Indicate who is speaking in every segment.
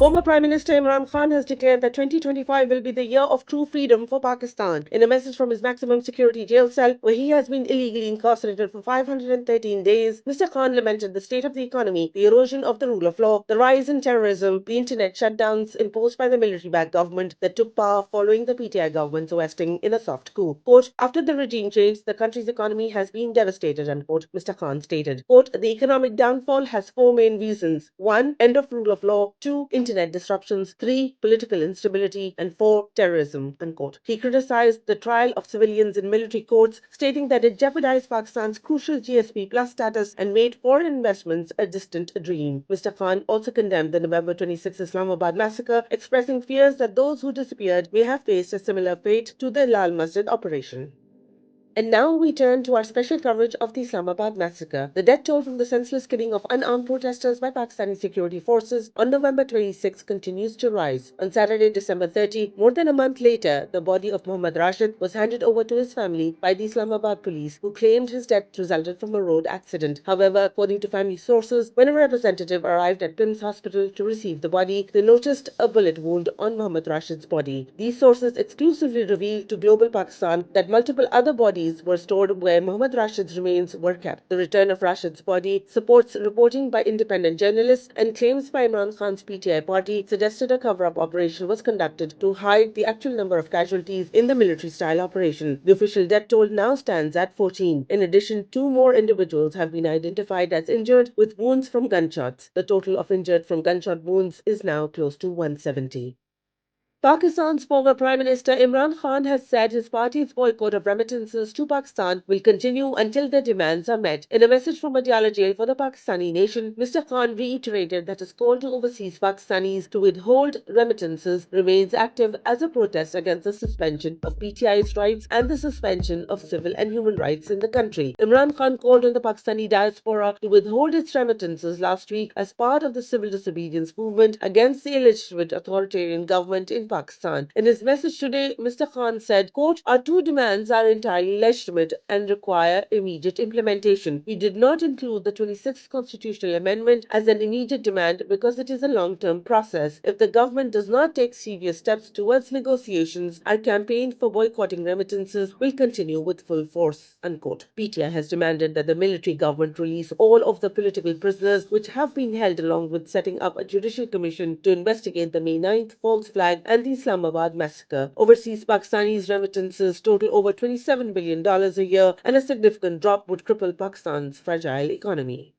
Speaker 1: Former Prime Minister Imran Khan has declared that 2025 will be the year of true freedom for Pakistan. In a message from his maximum security jail cell, where he has been illegally incarcerated for 513 days, Mr. Khan lamented the state of the economy, the erosion of the rule of law, the rise in terrorism, the internet shutdowns imposed by the military-backed government that took power following the PTI government's ousting in a soft coup. Quote, after the regime change, the country's economy has been devastated, unquote, Mr. Khan stated. Quote, the economic downfall has four main reasons. 1. End of rule of law. 2. Internet disruptions. 3. Political instability. And 4. Terrorism. Unquote. He criticized the trial of civilians in military courts, stating that it jeopardized Pakistan's crucial GSP plus status and made foreign investments a distant dream. Mr. Khan also condemned the November 26 Islamabad massacre, expressing fears that those who disappeared may have faced a similar fate to the Lal Masjid operation. And now we turn to our special coverage of the Islamabad massacre. The death toll from the senseless killing of unarmed protesters by Pakistani security forces on November 26 continues to rise. On Saturday, December 30, more than a month later, the body of Mohammad Rashid was handed over to his family by the Islamabad police, who claimed his death resulted from a road accident. However, according to family sources, when a representative arrived at PIMS hospital to receive the body, they noticed a bullet wound on Mohammad Rashid's body. These sources exclusively revealed to Global Pakistan that multiple other bodies were stored where Mohammad Rashid's remains were kept. The return of Rashid's body supports reporting by independent journalists, and claims by Imran Khan's PTI party suggested a cover-up operation was conducted to hide the actual number of casualties in the military-style operation. The official death toll now stands at 14. In addition, 2 more individuals have been identified as injured with wounds from gunshots. The total of injured from gunshot wounds is now close to 170. Pakistan's former Prime Minister Imran Khan has said his party's boycott of remittances to Pakistan will continue until their demands are met. In a message from Adiala jail for the Pakistani nation, Mr. Khan reiterated that his call to overseas Pakistanis to withhold remittances remains active as a protest against the suspension of PTI's rights and the suspension of civil and human rights in the country. Imran Khan called on the Pakistani diaspora to withhold its remittances last week as part of the civil disobedience movement against the illegitimate authoritarian government in Pakistan. In his message today, Mr. Khan said, quote, our 2 demands are entirely legitimate and require immediate implementation. We did not include the 26th constitutional amendment as an immediate demand because it is a long-term process. If the government does not take serious steps towards negotiations, our campaign for boycotting remittances will continue with full force, unquote. PTI has demanded that the military government release all of the political prisoners which have been held, along with setting up a judicial commission to investigate the May 9th false flag and the Islamabad massacre. Overseas Pakistanis' remittances total over $27 billion a year, and a significant drop would cripple Pakistan's fragile economy.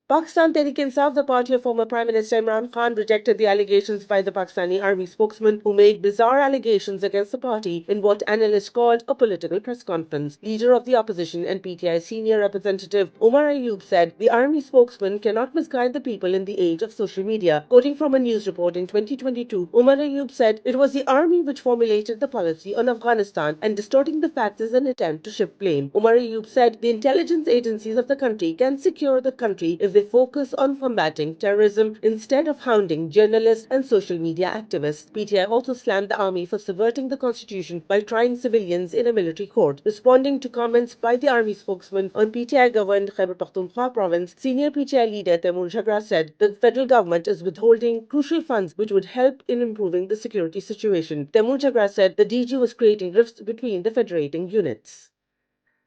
Speaker 1: Pakistan Tehreek-e-Insaf, the party of former Prime Minister Imran Khan, rejected the allegations by the Pakistani army spokesman, who made bizarre allegations against the party in what analysts called a political press conference. Leader of the opposition and PTI senior representative Umar Ayub said the army spokesman cannot misguide the people in the age of social media. Quoting from a news report in 2022, Umar Ayub said it was the army which formulated the policy on Afghanistan, and distorting the facts is an attempt to shift blame. Umar Ayub said the intelligence agencies of the country can secure the country if they focus on combating terrorism instead of hounding journalists and social media activists. PTI also slammed the army for subverting the constitution by trying civilians in a military court. Responding to comments by the army spokesman on PTI-governed Khyber Pakhtunkhwa province, senior PTI leader Tehreek-e Insaf said the federal government is withholding crucial funds which would help in improving the security situation. Tehreek-e Insaf said the DG was creating rifts between the federating units.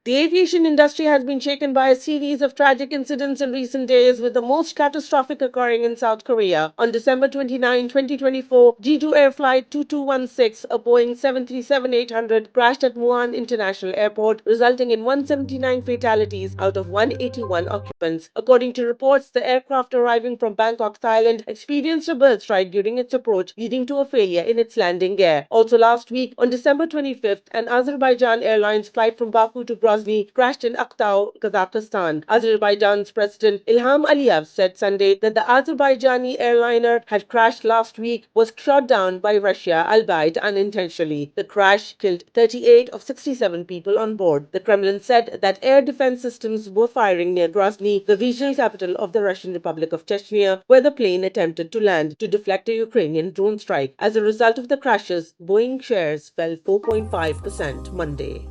Speaker 1: The aviation industry has been shaken by a series of tragic incidents in recent days, with the most catastrophic occurring in South Korea. On December 29, 2024, Jeju Air Flight 2216, a Boeing 737-800, crashed at Muan International Airport, resulting in 179 fatalities out of 181 occupants. According to reports, the aircraft arriving from Bangkok, Thailand, experienced a bird strike during its approach, leading to a failure in its landing gear. Also last week, on December 25th, an Azerbaijan Airlines flight from Baku to Grozny crashed in Aktau, Kazakhstan. Azerbaijan's President Ilham Aliyev said Sunday that the Azerbaijani airliner had crashed last week was shot down by Russia, albeit unintentionally. The crash killed 38 of 67 people on board. The Kremlin said that air defense systems were firing near Grozny, the regional capital of the Russian Republic of Chechnya, where the plane attempted to land to deflect a Ukrainian drone strike. As a result of the crashes, Boeing shares fell 4.5% Monday.